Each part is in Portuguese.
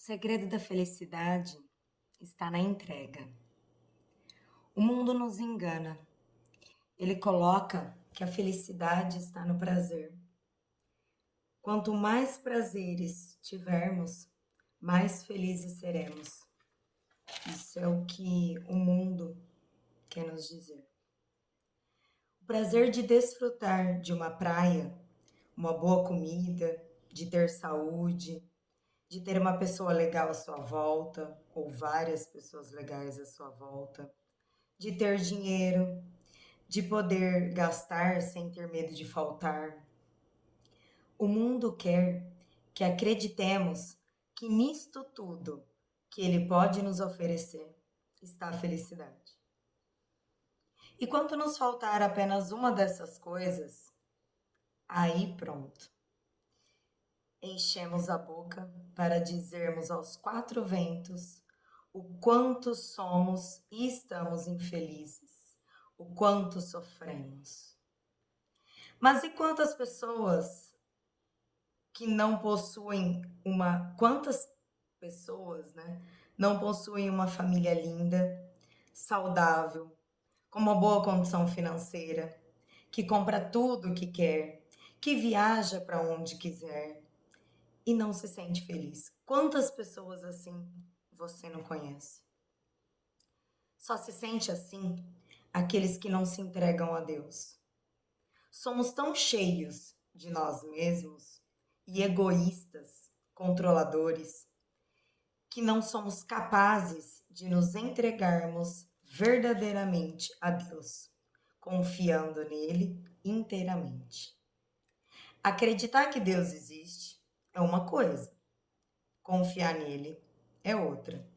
segredo da felicidade está na entrega. O mundo nos engana. Ele coloca que a felicidade está no prazer. Quanto mais prazeres tivermos, mais felizes seremos. Isso é o que o mundo quer nos dizer. O prazer de desfrutar de uma praia, uma boa comida, de ter saúde, de ter uma pessoa legal à sua volta, ou várias pessoas legais à sua volta, de ter dinheiro, de poder gastar sem ter medo de faltar. O mundo quer que acreditemos que nisto tudo que ele pode nos oferecer está a felicidade. E quando nos faltar apenas uma dessas coisas, aí pronto. Enchemos a boca para dizermos aos quatro ventos o quanto somos e estamos infelizes, o quanto sofremos. Mas e quantas pessoas que não possuem quantas pessoas, né, não possuem uma família linda, saudável, com uma boa condição financeira, que compra tudo o que quer, que viaja para onde quiser e não se sente feliz? Quantas pessoas assim você não conhece? Só se sente assim aqueles que não se entregam a Deus. Somos tão cheios de nós mesmos e egoístas, controladores, que não somos capazes de nos entregarmos verdadeiramente a Deus, confiando nele inteiramente. Acreditar que Deus existe é uma coisa, confiar nele é outra.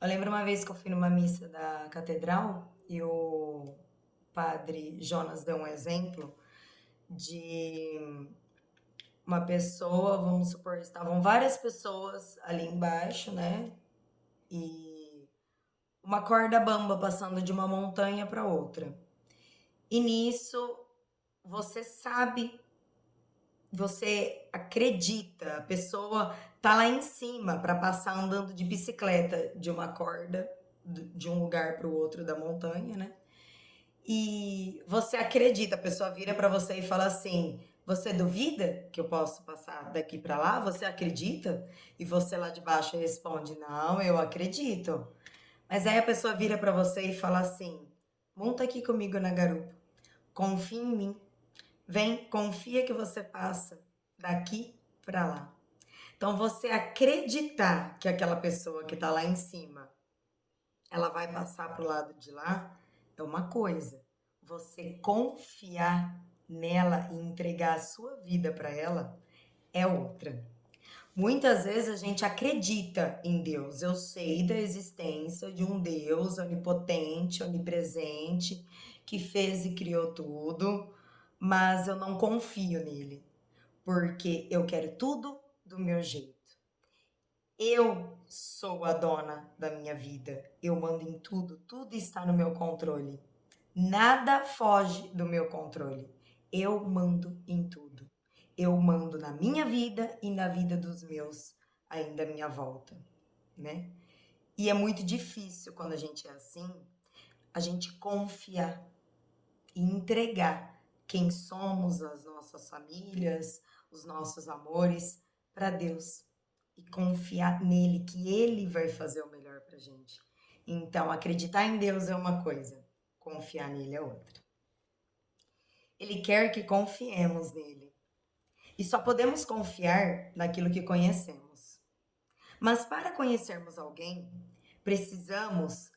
Eu lembro uma vez que eu fui numa missa da catedral e o padre Jonas deu um exemplo de uma pessoa, vamos supor, estavam várias pessoas ali embaixo, né? E uma corda bamba passando de uma montanha para outra. E nisso você sabe, você acredita, a pessoa tá lá em cima para passar andando de bicicleta de uma corda de um lugar para o outro da montanha, né? E você acredita, a pessoa vira para você e fala assim: "Você duvida que eu posso passar daqui para lá? Você acredita?" E você lá de baixo responde: "Não, eu acredito." Mas aí a pessoa vira para você e fala assim: "Monta aqui comigo na garupa. Confia em mim. Vem, confia que você passa daqui para lá." Então você acreditar que aquela pessoa que está lá em cima, ela vai passar pro lado de lá, é uma coisa. Você confiar nela e entregar a sua vida para ela é outra. Muitas vezes a gente acredita em Deus. Eu sei da existência de um Deus onipotente, onipresente, que fez e criou tudo, mas eu não confio nele, porque eu quero tudo do meu jeito. Eu sou a dona da minha vida. Eu mando em tudo, tudo está no meu controle. Nada foge do meu controle. Eu mando em tudo. Eu mando na minha vida e na vida dos meus ainda à minha volta, né? E é muito difícil quando a gente é assim, a gente confiar e entregar quem somos, as nossas famílias, os nossos amores para Deus e confiar nele que ele vai fazer o melhor pra gente. Então, acreditar em Deus é uma coisa, confiar nele é outra. Ele quer que confiemos nele. E só podemos confiar naquilo que conhecemos. Mas para conhecermos alguém, precisamos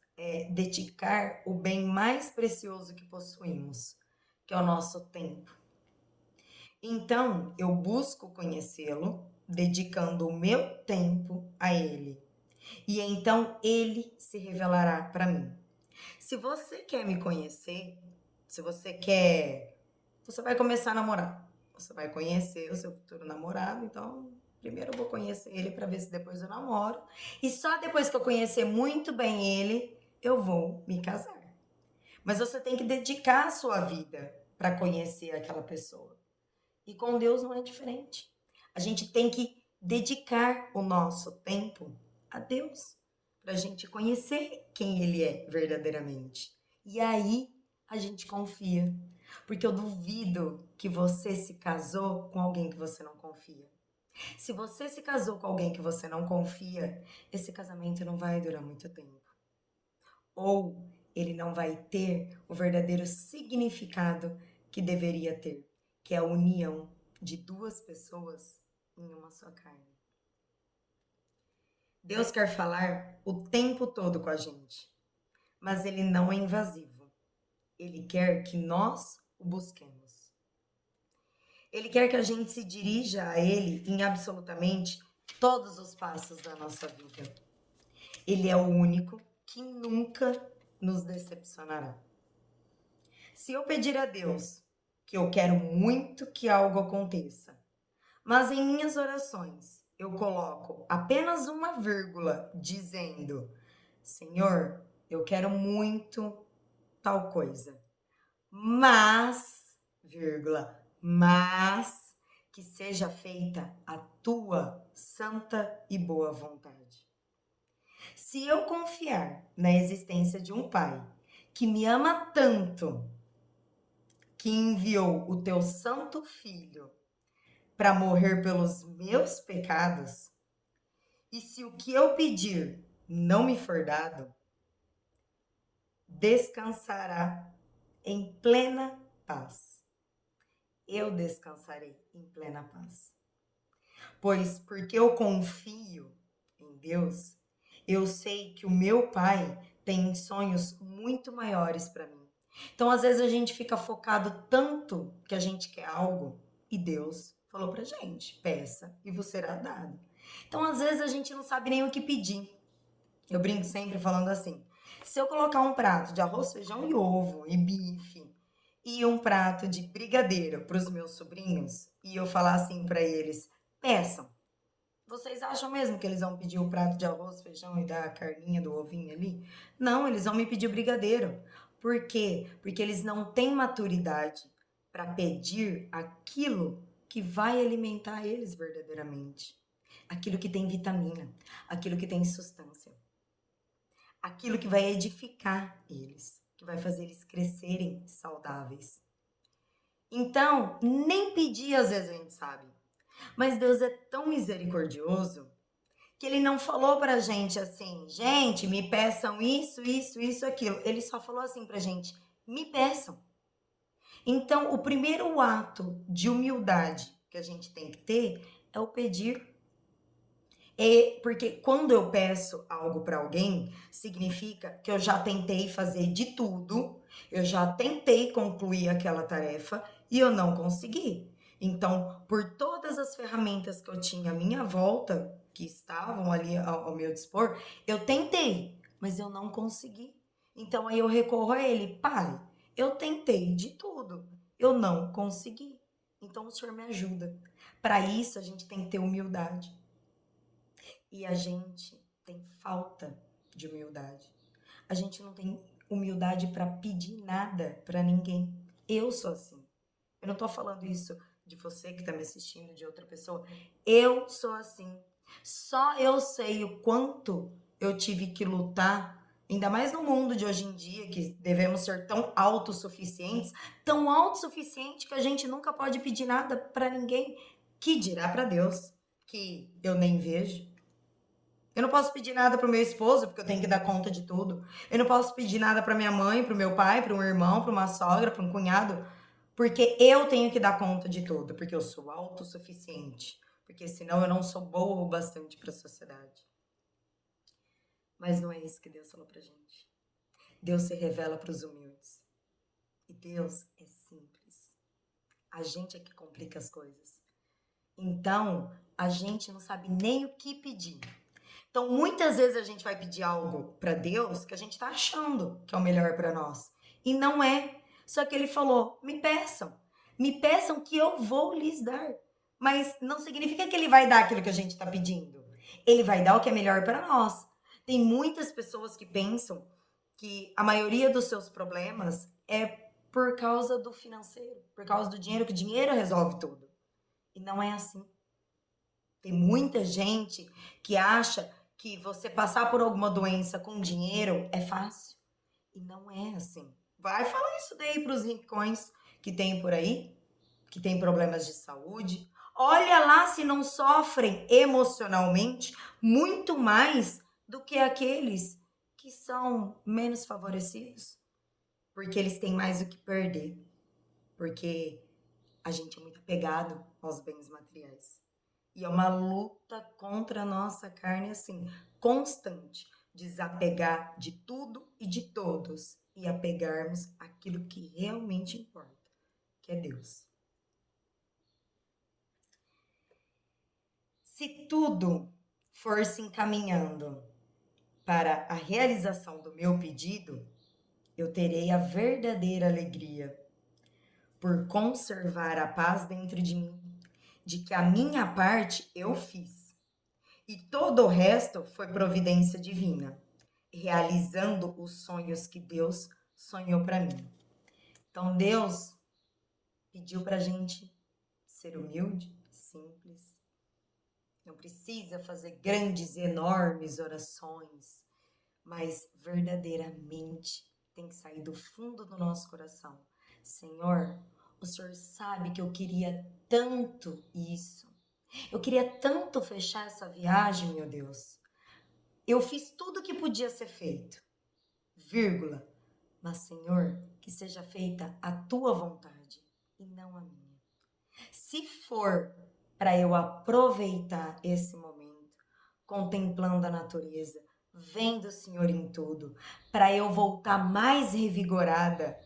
dedicar o bem mais precioso que possuímos, que é o nosso tempo. Então, eu busco conhecê-lo, dedicando o meu tempo a ele. E então ele se revelará para mim. Se você quer me conhecer, se você quer, você vai começar a namorar. Você vai conhecer o seu futuro namorado, então primeiro eu vou conhecer ele para ver se depois eu namoro. E só depois que eu conhecer muito bem ele, eu vou me casar. Mas você tem que dedicar a sua vida para conhecer aquela pessoa. E com Deus não é diferente. A gente tem que dedicar o nosso tempo a Deus, para a gente conhecer quem Ele é verdadeiramente. E aí a gente confia, porque eu duvido que você se casou com alguém que você não confia. Se você se casou com alguém que você não confia, esse casamento não vai durar muito tempo. Ou ele não vai ter o verdadeiro significado que deveria ter, que é a união de duas pessoas em uma só carne. Deus quer falar o tempo todo com a gente, mas ele não é invasivo. Ele quer que nós o busquemos. Ele quer que a gente se dirija a ele em absolutamente todos os passos da nossa vida. Ele é o único que nunca nos decepcionará. Se eu pedir a Deus que eu quero muito que algo aconteça, mas em minhas orações eu coloco apenas uma vírgula dizendo: Senhor, eu quero muito tal coisa, mas que seja feita a tua santa e boa vontade. Se eu confiar na existência de um pai que me ama tanto, que enviou o teu santo filho para morrer pelos meus pecados, e se o que eu pedir não me for dado, descansará em plena paz. Eu descansarei em plena paz. Pois porque eu confio em Deus, eu sei que o meu Pai tem sonhos muito maiores para mim. Então, às vezes a gente fica focado tanto que a gente quer algo e Deus falou pra gente: peça e vos será dado. Então, às vezes a gente não sabe nem o que pedir. Eu brinco sempre falando assim: se eu colocar um prato de arroz, feijão e ovo e bife e um prato de brigadeiro para os meus sobrinhos e eu falar assim para eles: peçam. Vocês acham mesmo que eles vão pedir o prato de arroz, feijão e da carninha do ovinho ali? Não, eles vão me pedir o brigadeiro. Por quê? Porque eles não têm maturidade para pedir aquilo que vai alimentar eles verdadeiramente. Aquilo que tem vitamina, aquilo que tem substância, aquilo que vai edificar eles, que vai fazer eles crescerem saudáveis. Então, nem pedir às vezes a gente sabe. Mas Deus é tão misericordioso que ele não falou pra gente assim: gente, me peçam isso, isso, isso, aquilo. Ele só falou assim pra gente: me peçam. Então, o primeiro ato de humildade que a gente tem que ter é o pedir. Porque quando eu peço algo para alguém, significa que eu já tentei fazer de tudo, eu já tentei concluir aquela tarefa e eu não consegui. Então, por todas as ferramentas que eu tinha à minha volta, que estavam ali ao meu dispor, eu tentei, mas eu não consegui. Então, aí eu recorro a ele: Pai, eu tentei de tudo, eu não consegui. Então, o Senhor me ajuda. Para isso, a gente tem que ter humildade. E a gente tem falta de humildade. A gente não tem humildade para pedir nada para ninguém. Eu sou assim. Eu não tô falando isso de você que tá me assistindo, de outra pessoa. Eu sou assim. Só eu sei o quanto eu tive que lutar, ainda mais no mundo de hoje em dia, que devemos ser tão autossuficiente que a gente nunca pode pedir nada para ninguém, que dirá para Deus, que eu nem vejo. Eu não posso pedir nada pro meu esposo, porque eu tenho que dar conta de tudo. Eu não posso pedir nada pra minha mãe, pro meu pai, pra um irmão, pra uma sogra, pra um cunhado, porque eu tenho que dar conta de tudo, porque eu sou autossuficiente, porque senão eu não sou boa o bastante pra sociedade. Mas não é isso que Deus falou pra gente. Deus se revela pros humildes. E Deus é simples. A gente é que complica as coisas. Então, a gente não sabe nem o que pedir. Então, muitas vezes a gente vai pedir algo para Deus que a gente está achando que é o melhor para nós. E não é. Só que ele falou: me peçam. Me peçam que eu vou lhes dar. Mas não significa que ele vai dar aquilo que a gente está pedindo. Ele vai dar o que é melhor para nós. Tem muitas pessoas que pensam que a maioria dos seus problemas é por causa do financeiro, por causa do dinheiro, que o dinheiro resolve tudo. E não é assim. Tem muita gente que acha que você passar por alguma doença com dinheiro é fácil. E não é assim. Vai falar isso daí para os ricões que tem por aí, que tem problemas de saúde. Olha lá se não sofrem emocionalmente muito mais do que aqueles que são menos favorecidos, porque eles têm mais o que perder, porque a gente é muito apegado aos bens materiais. E é uma luta contra a nossa carne, assim, constante. Desapegar de tudo e de todos e apegarmos aquilo que realmente importa, que é Deus. Se tudo for se encaminhando para a realização do meu pedido, eu terei a verdadeira alegria por conservar a paz dentro de mim, de que a minha parte eu fiz. E todo o resto foi providência divina, realizando os sonhos que Deus sonhou para mim. Então Deus pediu para a gente ser humilde, simples. Não precisa fazer grandes, enormes orações, mas verdadeiramente tem que sair do fundo do nosso coração. Senhor, o Senhor sabe que eu queria tanto isso. Eu queria tanto fechar essa viagem, meu Deus. Eu fiz tudo o que podia ser feito, vírgula. Mas, Senhor, que seja feita a tua vontade e não a minha. Se for para eu aproveitar esse momento, contemplando a natureza, vendo o Senhor em tudo, para eu voltar mais revigorada,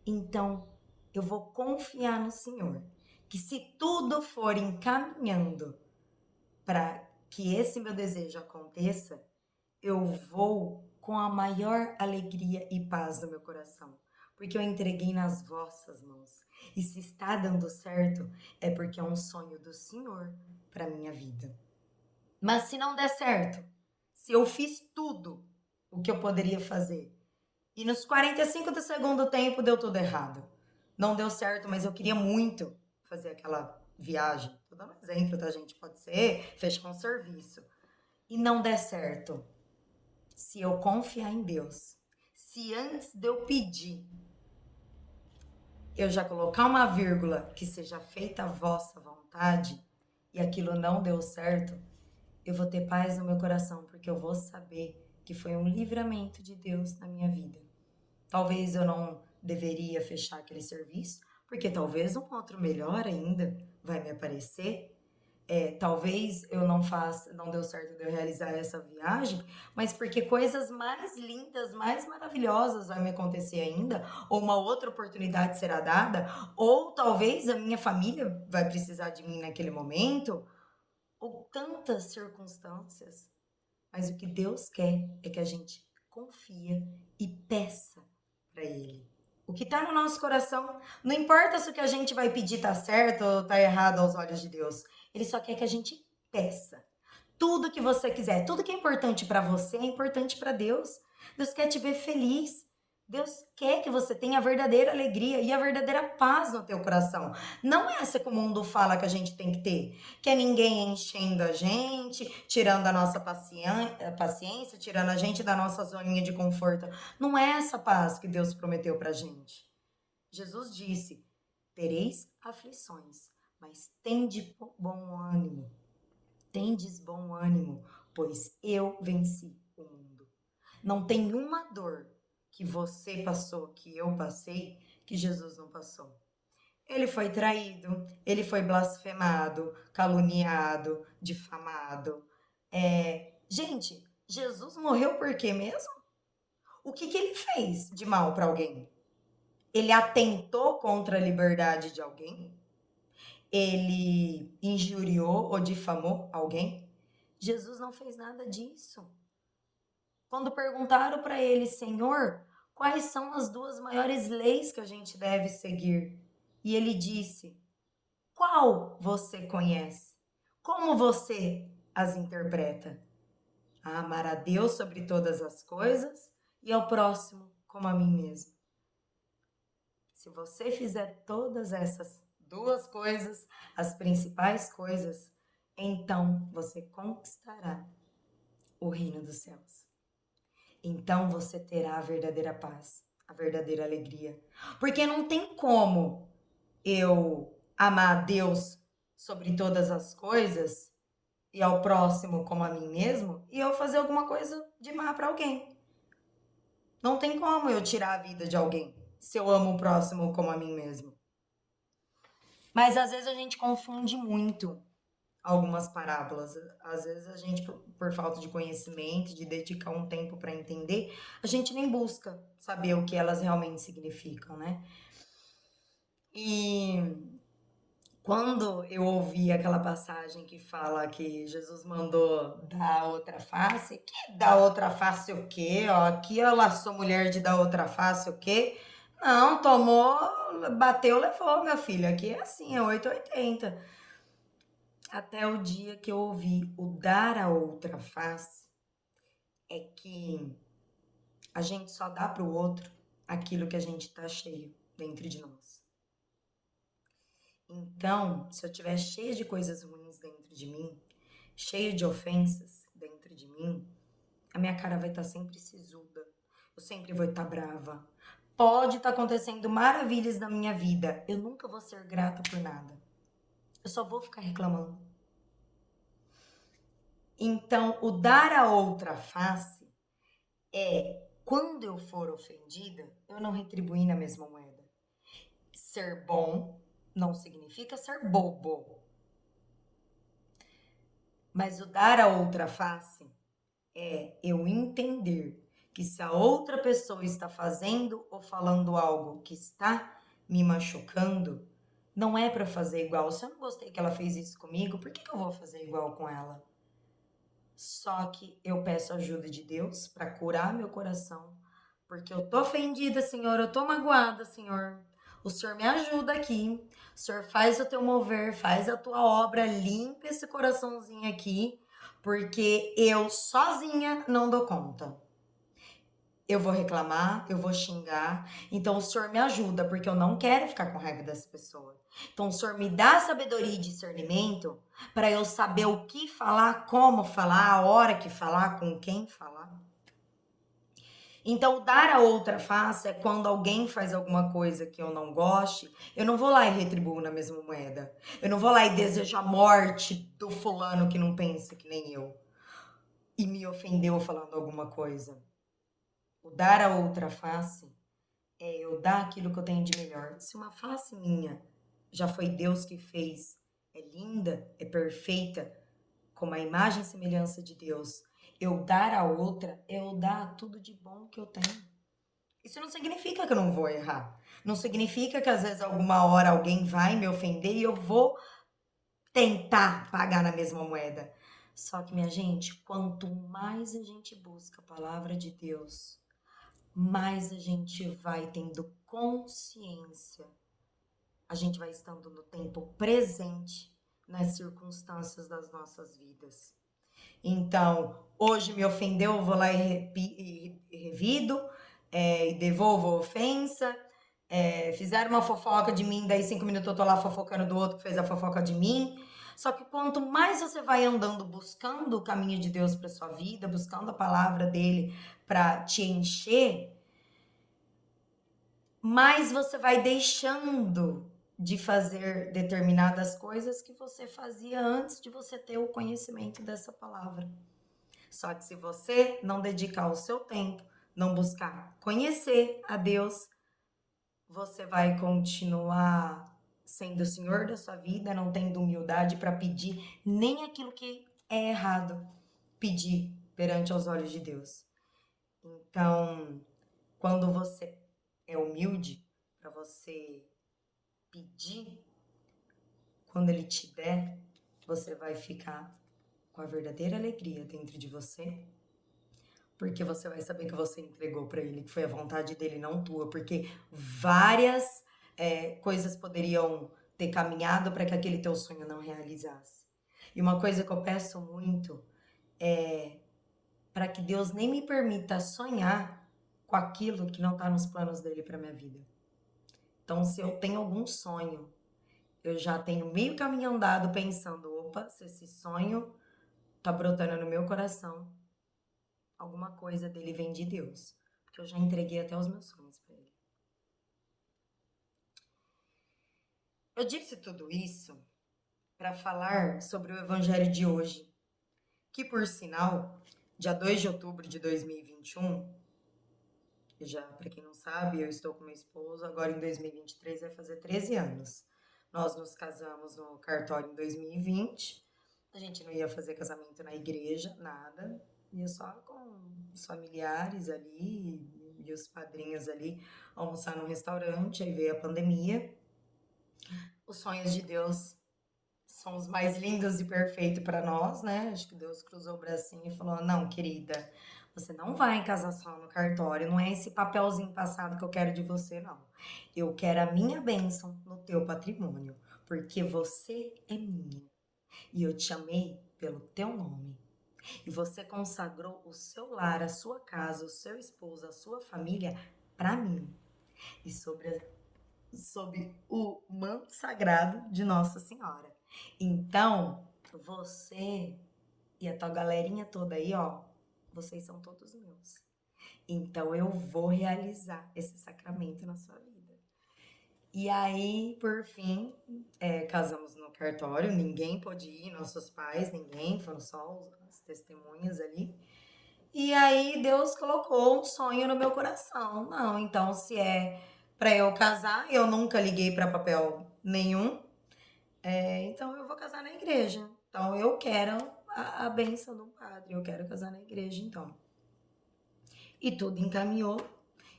então eu vou confiar no Senhor. Que se tudo for encaminhando para que esse meu desejo aconteça, eu vou com a maior alegria e paz no meu coração, porque eu entreguei nas vossas mãos. E se está dando certo, é porque é um sonho do Senhor para minha vida. Mas se não der certo, se eu fiz tudo o que eu poderia fazer, e nos 45 do segundo tempo deu tudo errado. Não deu certo, mas eu queria muito fazer aquela viagem. Tô dando um exemplo, tá, gente? Pode ser, fechar um serviço. E não der certo. Se eu confiar em Deus, se antes de eu pedir, eu já colocar uma vírgula, que seja feita a vossa vontade, e aquilo não deu certo, eu vou ter paz no meu coração, porque eu vou saber que foi um livramento de Deus na minha vida. Talvez eu não deveria fechar aquele serviço, porque talvez um outro melhor ainda vai me aparecer. Talvez eu não deu certo de eu realizar essa viagem, mas porque coisas mais lindas, mais maravilhosas vai me acontecer ainda, ou uma outra oportunidade será dada, ou talvez a minha família vai precisar de mim naquele momento, ou tantas circunstâncias. Mas o que Deus quer é que a gente confia e peça para Ele. O que está no nosso coração, não importa se o que a gente vai pedir está certo ou está errado aos olhos de Deus. Ele só quer que a gente peça. Tudo que você quiser, tudo que é importante para você é importante para Deus. Deus quer te ver feliz. Deus quer que você tenha a verdadeira alegria e a verdadeira paz no teu coração. Não é essa que o mundo fala que a gente tem que ter. Que é ninguém enchendo a gente, tirando a nossa paciência, tirando a gente da nossa zoninha de conforto. Não é essa paz que Deus prometeu pra gente. Jesus disse: tereis aflições, mas tende bom ânimo. Tendes bom ânimo, pois eu venci o mundo. Não tem uma dor que você passou, que eu passei, que Jesus não passou. Ele foi traído, ele foi blasfemado, caluniado, difamado. Gente, Jesus morreu por quê mesmo? O que ele fez de mal para alguém? Ele atentou contra a liberdade de alguém? Ele injuriou ou difamou alguém? Jesus não fez nada disso. Quando perguntaram para ele, Senhor, quais são as duas maiores leis que a gente deve seguir? E ele disse: qual você conhece? Como você as interpreta? A amar a Deus sobre todas as coisas e ao próximo como a mim mesmo. Se você fizer todas essas duas coisas, as principais coisas, então você conquistará o reino dos céus. Então você terá a verdadeira paz, a verdadeira alegria. Porque não tem como eu amar a Deus sobre todas as coisas e ao próximo como a mim mesmo e eu fazer alguma coisa de má para alguém. Não tem como eu tirar a vida de alguém se eu amo o próximo como a mim mesmo. Mas às vezes a gente confunde muito algumas parábolas. Às vezes a gente, por falta de conhecimento, de dedicar um tempo para entender, a gente nem busca saber o que elas realmente significam, né? E quando eu ouvi aquela passagem que fala que Jesus mandou dar outra face, que dar outra face o quê? Ó, aqui eu lá sou mulher de dar outra face o quê? Não, tomou, bateu, levou, meu filho. Aqui é assim, é 880. Até o dia que eu ouvi o dar a outra face, é que a gente só dá para o outro aquilo que a gente tá cheio dentro de nós. Então, se eu estiver cheia de coisas ruins dentro de mim, cheia de ofensas dentro de mim, a minha cara vai estar sempre sisuda. Eu sempre vou estar brava. Pode estar acontecendo maravilhas na minha vida. Eu nunca vou ser grata por nada. Eu só vou ficar reclamando. Então, o dar a outra face é quando eu for ofendida, eu não retribuir na mesma moeda. Ser bom não significa ser bobo. Mas o dar a outra face é eu entender que se a outra pessoa está fazendo ou falando algo que está me machucando, não é para fazer igual. Se eu não gostei que ela fez isso comigo, por que eu vou fazer igual com ela? Só que eu peço ajuda de Deus para curar meu coração, porque eu tô ofendida, Senhor, eu tô magoada, Senhor. O Senhor me ajuda aqui. O Senhor faz o teu mover, faz a tua obra, limpa esse coraçãozinho aqui, porque eu sozinha não dou conta. Eu vou reclamar, eu vou xingar. Então o Senhor me ajuda, porque eu não quero ficar com raiva dessa pessoa. Então o Senhor me dá sabedoria e discernimento para eu saber o que falar, como falar, a hora que falar, com quem falar. Então, dar a outra face é quando alguém faz alguma coisa que eu não goste, eu não vou lá e retribuo na mesma moeda. Eu não vou lá e desejo a morte do fulano que não pensa que nem eu e me ofendeu falando alguma coisa. O dar a outra face é eu dar aquilo que eu tenho de melhor. Se uma face minha já foi Deus que fez, é linda, é perfeita, como a imagem e semelhança de Deus, eu dar a outra é eu dar tudo de bom que eu tenho. Isso não significa que eu não vou errar. Não significa que às vezes alguma hora alguém vai me ofender e eu vou tentar pagar na mesma moeda. Só que, minha gente, quanto mais a gente busca a palavra de Deus, mais a gente vai tendo consciência, a gente vai estando no tempo presente nas circunstâncias das nossas vidas. Então, hoje me ofendeu, eu vou lá e revido, e devolvo a ofensa. Fizeram uma fofoca de mim, daí 5 minutos eu tô lá fofocando do outro que fez a fofoca de mim. Só que quanto mais você vai andando buscando o caminho de Deus para sua vida, buscando a palavra dele para te encher, mais você vai deixando de fazer determinadas coisas que você fazia antes de você ter o conhecimento dessa palavra. Só que se você não dedicar o seu tempo, não buscar conhecer a Deus, você vai continuar sendo o senhor da sua vida, não tendo humildade para pedir nem aquilo que é errado pedir perante os olhos de Deus. Então, quando você é humilde para você pedir, quando ele te der, você vai ficar com a verdadeira alegria dentro de você, porque você vai saber que você entregou para ele, que foi a vontade dele, não tua, porque várias coisas poderiam ter caminhado para que aquele teu sonho não realizasse. E uma coisa que eu peço muito é para que Deus nem me permita sonhar com aquilo que não está nos planos dele para minha vida. Então, se eu tenho algum sonho, eu já tenho meio caminho andado pensando, opa, se esse sonho tá brotando no meu coração, alguma coisa dele vem de Deus. Porque eu já entreguei até os meus sonhos pra ele. Eu disse tudo isso para falar sobre o evangelho de hoje, que por sinal, dia 2 de outubro de 2021, já para quem não sabe, eu estou com meu esposo, agora em 2023 vai fazer 13 anos. Nós nos casamos no cartório em 2020, a gente não ia fazer casamento na igreja, nada, ia só com os familiares ali e os padrinhos ali almoçar no restaurante, aí veio a pandemia. Os sonhos de Deus são os mais lindos e perfeitos para nós, né? Acho que Deus cruzou o bracinho e falou: não, querida, você não vai casar só no cartório, não é esse papelzinho passado que eu quero de você, não. Eu quero a minha bênção no teu patrimônio, porque você é minha e eu te amei pelo teu nome. E você consagrou o seu lar, a sua casa, o seu esposo, a sua família para mim. E sob o manto sagrado de Nossa Senhora. Então, você e a tua galerinha toda aí, ó, vocês são todos meus. Então, eu vou realizar esse sacramento na sua vida. E aí, por fim, casamos no cartório, ninguém pôde ir, nossos pais, ninguém, foram só as testemunhas ali. E aí, Deus colocou um sonho no meu coração. Não, então, se é para eu casar, eu nunca liguei para papel nenhum. Então eu vou casar na igreja. Então eu quero a bênção do padre, eu quero casar na igreja, então. E tudo encaminhou.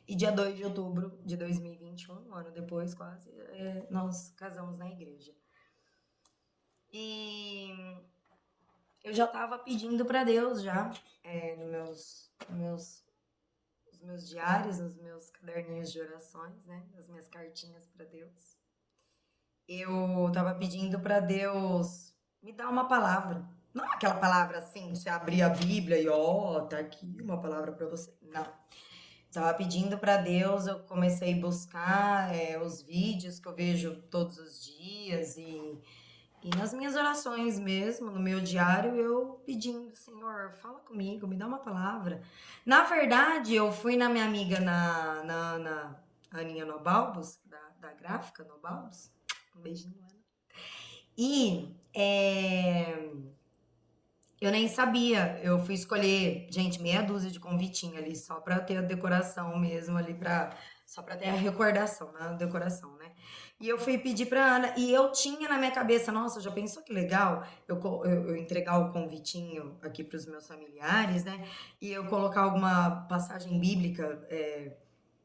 E dia 2 de outubro de 2021, um ano depois quase, nós casamos na igreja. E eu já estava pedindo para Deus já, nos meus diários, nos meus caderninhos de orações, né, nas minhas cartinhas para Deus. Eu tava pedindo para Deus me dar uma palavra. Não é aquela palavra assim, você abrir a Bíblia e ó, tá aqui uma palavra para você. Não. Tava pedindo para Deus, eu comecei a buscar os vídeos que eu vejo todos os dias e nas minhas orações mesmo, no meu diário, eu pedindo, Senhor, fala comigo, me dá uma palavra. Na verdade, eu fui na minha amiga, na Aninha Nobalbos, da gráfica Nobalbos. Um beijinho, Ana. E eu nem sabia. Eu fui escolher, gente, meia dúzia de convitinho ali, só pra ter a decoração mesmo ali, só pra ter a recordação, né? A decoração, né? E eu fui pedir pra Ana, e eu tinha na minha cabeça, nossa, já pensou que legal eu entregar o convitinho aqui pros meus familiares, né? E eu colocar alguma passagem bíblica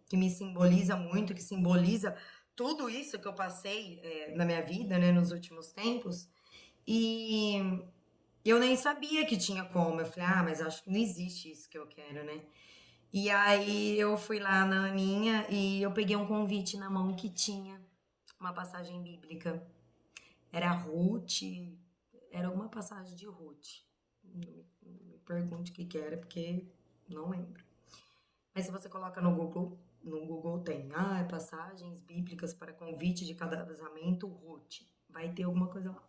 que me simboliza muito, que simboliza tudo isso que eu passei na minha vida, né, nos últimos tempos. E eu nem sabia que tinha como. Eu falei, mas acho que não existe isso que eu quero, né? E aí eu fui lá na Aninha e eu peguei um convite na mão que tinha uma passagem bíblica. Era Ruth, era alguma passagem de Ruth. Não me pergunte o que era, porque não lembro. Mas se você coloca no Google tem, passagens bíblicas para convite de casamento, Ruth. Vai ter alguma coisa lá.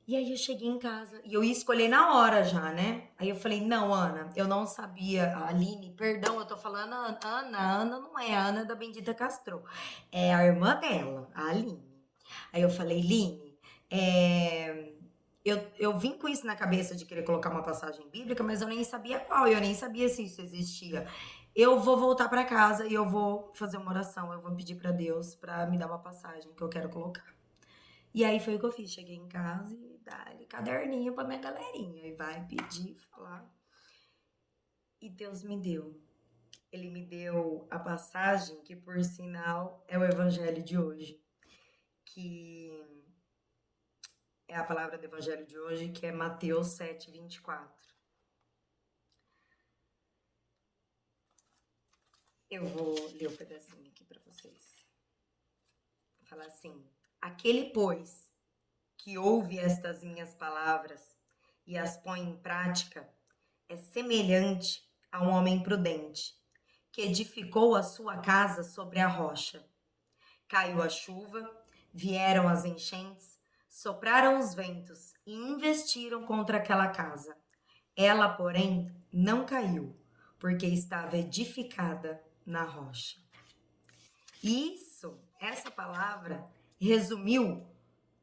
E aí eu cheguei em casa e eu ia escolher na hora já, né? Aí eu falei, não, Ana, eu não sabia. A Aline, perdão, eu tô falando Ana não é a Ana da Bendita Castro. É a irmã dela, a Aline. Aí eu falei, Line, eu vim com isso na cabeça de querer colocar uma passagem bíblica, mas eu nem sabia qual, eu nem sabia se isso existia. Eu vou voltar para casa e eu vou fazer uma oração, eu vou pedir para Deus para me dar uma passagem que eu quero colocar. E aí foi o que eu fiz, cheguei em casa e dá-lhe caderninho pra minha galerinha, e vai pedir, falar. E Deus me deu. Ele me deu a passagem que, por sinal, é o evangelho de hoje, que é a palavra do evangelho de hoje, que é Mateus 7:24. Eu vou ler um pedacinho aqui para vocês. Vou falar assim: aquele, pois, que ouve estas minhas palavras e as põe em prática, é semelhante a um homem prudente, que edificou a sua casa sobre a rocha. Caiu a chuva, vieram as enchentes, Sopraram os ventos e investiram contra aquela casa. Ela, porém, não caiu, porque estava edificada na rocha. Essa palavra, resumiu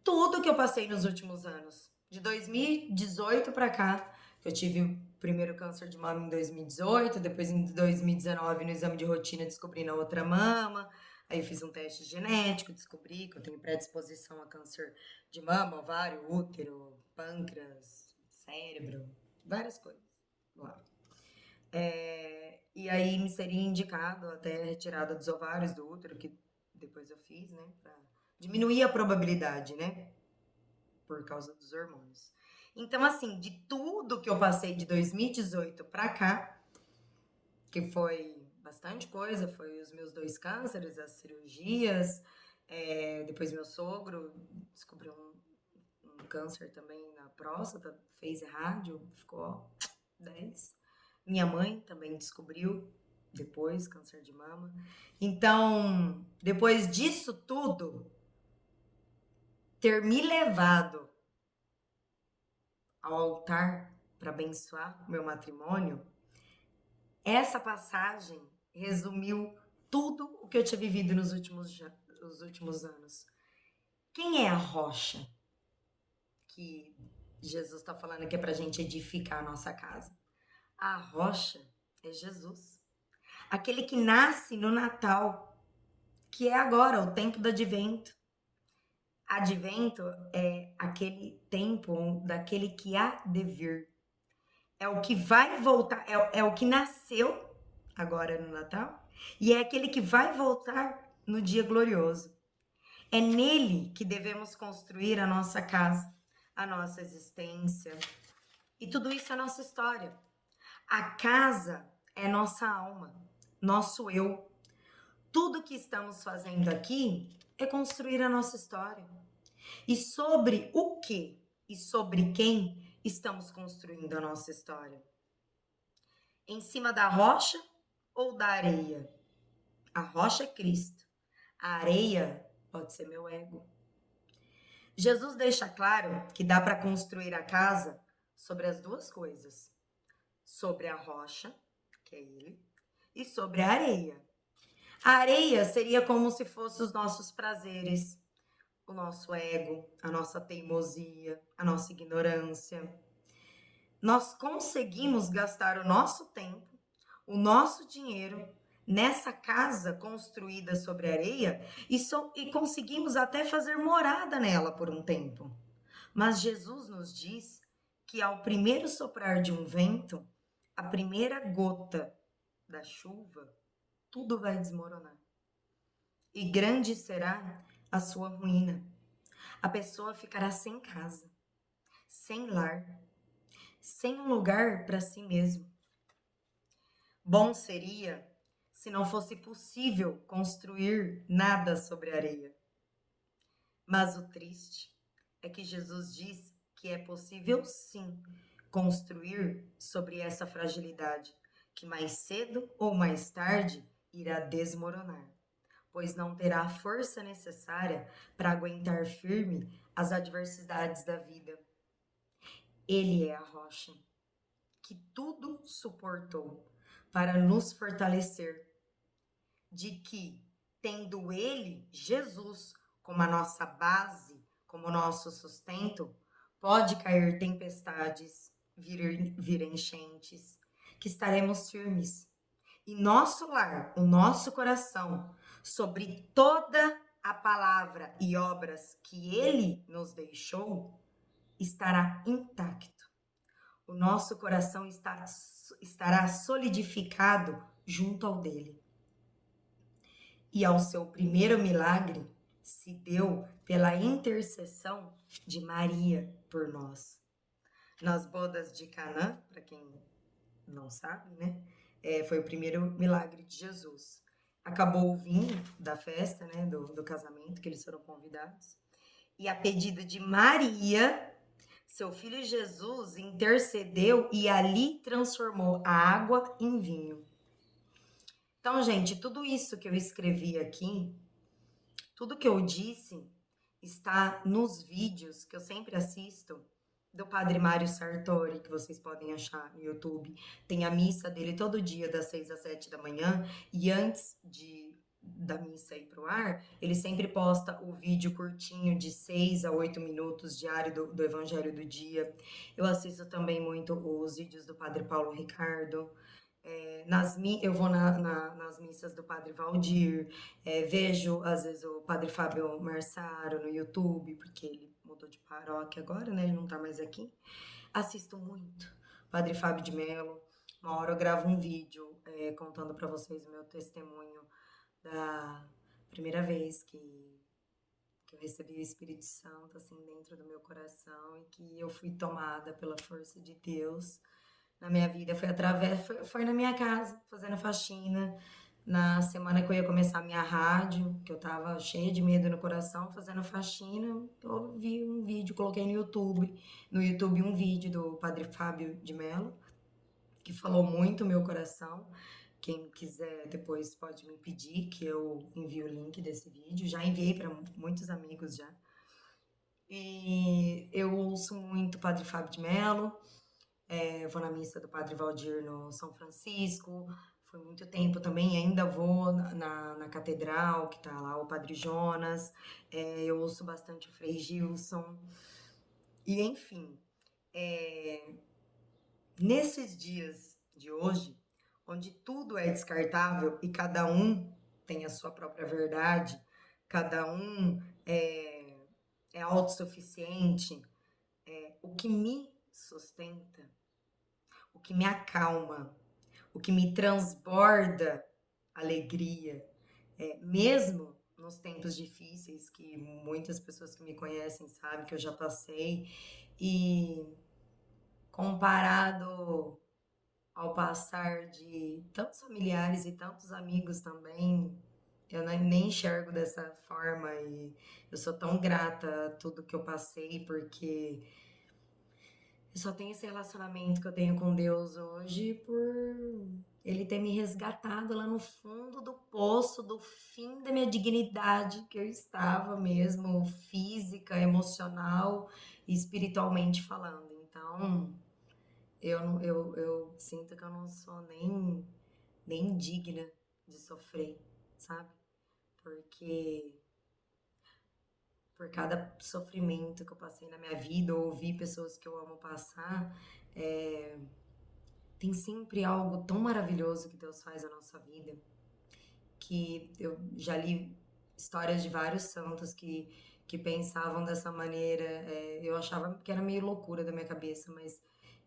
tudo que eu passei nos últimos anos. De 2018 para cá, eu tive o primeiro câncer de mama em 2018, depois em 2019, no exame de rotina, descobri na outra mama. Aí eu fiz um teste genético, descobri que eu tenho predisposição a câncer de mama, ovário, útero, pâncreas, cérebro, várias coisas. Lá. E aí me seria indicado até a retirada dos ovários do útero, que depois eu fiz, né? Pra diminuir a probabilidade, né? Por causa dos hormônios. Então, assim, de tudo que eu passei de 2018 pra cá, que foi bastante coisa, foi os meus 2 cânceres, as cirurgias, depois meu sogro descobriu um câncer também na próstata, fez rádio, ficou 10. Minha mãe também descobriu depois câncer de mama. Então, depois disso tudo, ter me levado ao altar para abençoar o meu matrimônio, essa passagem resumiu tudo o que eu tinha vivido nos últimos anos. Quem é a rocha que Jesus está falando que é para a gente edificar a nossa casa? A rocha é Jesus. Aquele que nasce no Natal, que é agora, o tempo do advento. Advento é aquele tempo daquele que há de vir. É o que vai voltar, é o que nasceu agora no Natal e é aquele que vai voltar no dia glorioso. É nele que devemos construir a nossa casa, a nossa existência. E tudo isso é nossa história. A casa é nossa alma, nosso eu. Tudo que estamos fazendo aqui é construir a nossa história. E sobre o que e sobre quem estamos construindo a nossa história? Em cima da rocha ou da areia? A rocha é Cristo. A areia pode ser meu ego. Jesus deixa claro que dá para construir a casa sobre as duas coisas. Sobre a rocha, que é ele, e sobre a areia. A areia seria como se fossem os nossos prazeres, o nosso ego, a nossa teimosia, a nossa ignorância. Nós conseguimos gastar o nosso tempo, o nosso dinheiro nessa casa construída sobre areia e conseguimos até fazer morada nela por um tempo. Mas Jesus nos diz que ao primeiro soprar de um vento, a primeira gota da chuva, tudo vai desmoronar. E grande será a sua ruína. A pessoa ficará sem casa, sem lar, sem um lugar para si mesmo. Bom seria se não fosse possível construir nada sobre areia. Mas o triste é que Jesus diz que é possível sim construir sobre essa fragilidade, que mais cedo ou mais tarde irá desmoronar, pois não terá a força necessária para aguentar firme as adversidades da vida. Ele é a rocha que tudo suportou para nos fortalecer, de que, tendo Ele, Jesus, como a nossa base, como nosso sustento, pode cair tempestades, vir enchentes, que estaremos firmes. E nosso lar, o nosso coração, sobre toda a palavra e obras que Ele nos deixou, estará intacto. O nosso coração estará solidificado junto ao dele. E ao seu primeiro milagre se deu pela intercessão de Maria por nós. Nas bodas de Canaã, para quem não sabe, né? Foi o primeiro milagre de Jesus. Acabou o vinho da festa, né? Do casamento, que eles foram convidados. E a pedido de Maria, seu filho Jesus intercedeu e ali transformou a água em vinho. Então, gente, tudo isso que eu escrevi aqui, tudo que eu disse, está nos vídeos que eu sempre assisto do Padre Mário Sartori, que vocês podem achar no YouTube. Tem a missa dele todo dia, das 6 às 7 da manhã, e antes da missa ir pro ar, ele sempre posta o vídeo curtinho de 6 a 8 minutos diário do Evangelho do dia. Eu assisto também muito os vídeos do Padre Paulo Ricardo. Eu vou nas missas do Padre Valdir, vejo às vezes o Padre Fábio Marsaro no YouTube, porque ele mudou de paróquia agora, né? Ele não tá mais aqui. Assisto muito Padre Fábio de Mello. Uma hora eu gravo um vídeo contando para vocês o meu testemunho da primeira vez que eu recebi o Espírito Santo assim dentro do meu coração e que eu fui tomada pela força de Deus na minha vida. Foi na minha casa, fazendo faxina, na semana que eu ia começar a minha rádio, que eu tava cheia de medo no coração, fazendo faxina, eu vi um vídeo, coloquei no YouTube um vídeo do Padre Fábio de Mello, que falou muito o meu coração. Quem quiser depois pode me pedir que eu envie o link desse vídeo. Já enviei para muitos amigos já. E eu ouço muito o Padre Fábio de Mello. Eu vou na missa do Padre Valdir no São Francisco. Foi muito tempo também. Ainda vou na catedral, que tá lá o Padre Jonas. Eu ouço bastante o Frei Gilson. E enfim, nesses dias de hoje, onde tudo é descartável e cada um tem a sua própria verdade, cada um é autossuficiente, o que me sustenta, o que me acalma, o que me transborda alegria, mesmo nos tempos difíceis que muitas pessoas que me conhecem sabem que eu já passei, e comparado ao passar de tantos familiares e tantos amigos também, eu nem enxergo dessa forma e eu sou tão grata a tudo que eu passei, porque eu só tenho esse relacionamento que eu tenho com Deus hoje por Ele ter me resgatado lá no fundo do poço, do fim da minha dignidade que eu estava mesmo, física, emocional e espiritualmente falando. Então, eu sinto que eu não sou nem digna de sofrer, sabe? Porque por cada sofrimento que eu passei na minha vida, ou ouvi pessoas que eu amo passar, tem sempre algo tão maravilhoso que Deus faz na nossa vida, que eu já li histórias de vários santos que pensavam dessa maneira. Eu achava que era meio loucura da minha cabeça, mas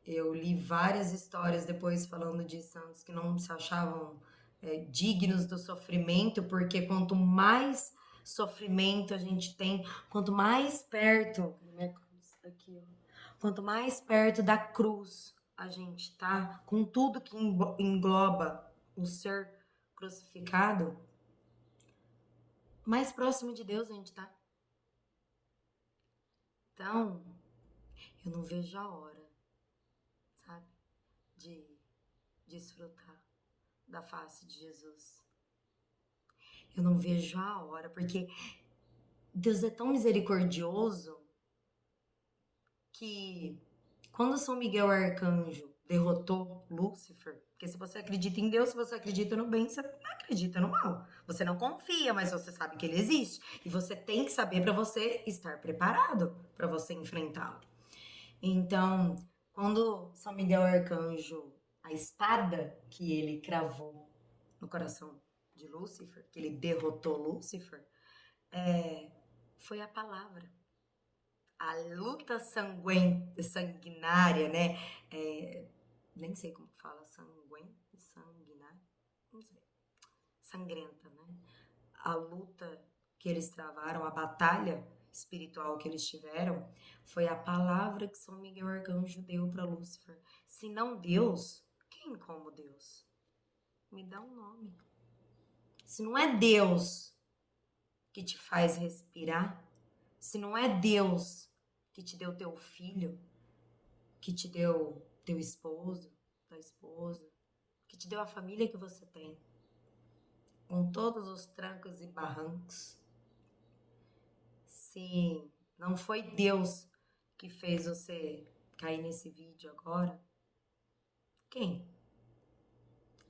eu li várias histórias depois falando de santos que não se achavam dignos do sofrimento, porque quanto mais sofrimento a gente tem, quanto mais perto, minha cruz, aqui, ó, quanto mais perto da cruz a gente tá, com tudo que engloba o ser crucificado, mais próximo de Deus a gente tá. Então, eu não vejo a hora, sabe, de desfrutar da face de Jesus. Eu não vejo a hora, porque Deus é tão misericordioso que quando São Miguel Arcanjo derrotou Lúcifer, porque se você acredita em Deus, se você acredita no bem, você não acredita no mal. Você não confia, mas você sabe que ele existe. E você tem que saber para você estar preparado para você enfrentá-lo. Então, quando São Miguel Arcanjo, a espada que ele cravou no coração de Lúcifer, que ele derrotou Lúcifer, foi a palavra. A luta sanguinária, né? Nem sei como fala, sanguinária, não sei. Sangrenta, né? A luta que eles travaram, a batalha espiritual que eles tiveram, foi a palavra que São Miguel Arcanjo deu para Lúcifer. Se não Deus, quem como Deus? Me dá um nome. Se não é Deus que te faz respirar, se não é Deus que te deu teu filho, que te deu teu esposo, tua esposa, que te deu a família que você tem, com todos os trancos e barrancos, se não foi Deus que fez você cair nesse vídeo agora, quem?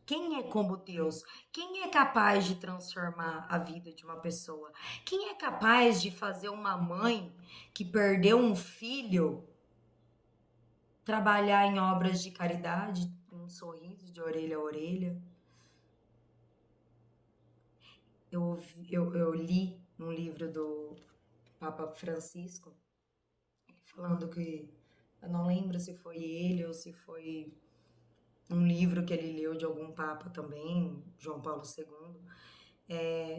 Quem é como Deus? Quem é capaz de transformar a vida de uma pessoa? Quem é capaz de fazer uma mãe que perdeu um filho trabalhar em obras de caridade, um sorriso de orelha a orelha? Eu li num livro do Papa Francisco, falando que, eu não lembro se foi ele ou se foi um livro que ele leu de algum papa também, João Paulo II,